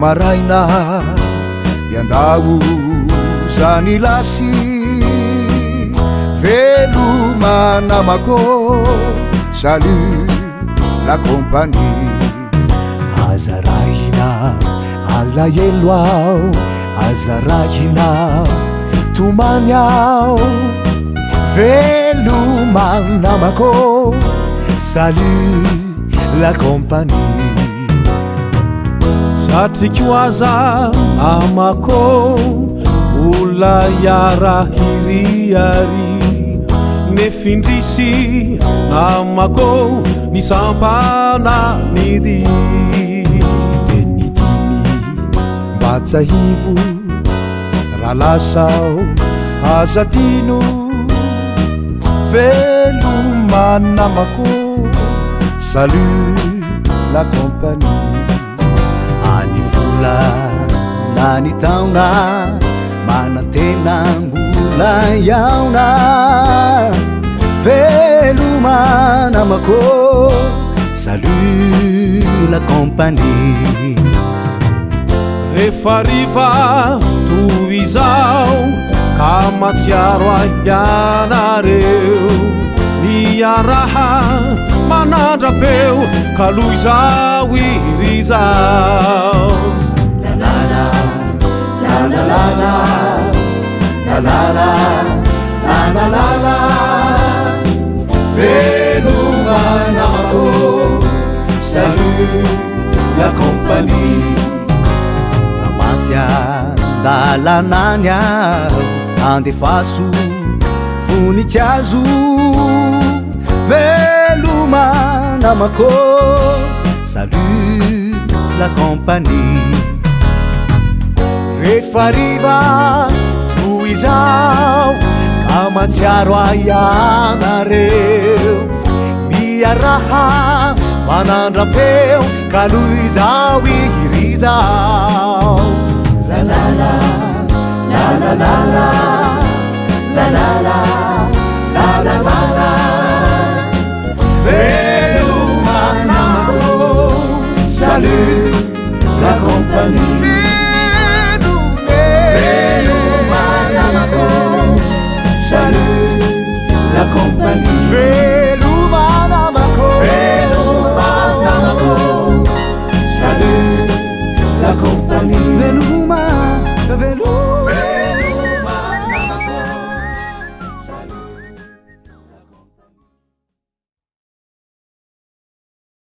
maraina tiandao zany lasy veloma namako salut la compagnie azarahina alahelo ao azarahina tomany ao veloma namako salut la compagnie satriko aza amako ola yarahiriary nefindrisy namako nisampana nidy denidimy mbatsahivo ralasao azatino veloma namako salut la compagnie anivola nany taona manantena mbola yaona veloma namako salut la compagnie rehefa riva toy izao ka matsiaro ianareo niaraha manandrapeo ka loa izao iry izao la la la la la la la la la la la veloma namako salut la compagnie dalanany aho andefaso voninkazo veloma namako salut la compagnie rehefa riva toy izao ka matsiaro ianareo miaraha manandrapeo ka loa izao iry izao la la la la la la la la la la la la la la veloma namako salut la compagnie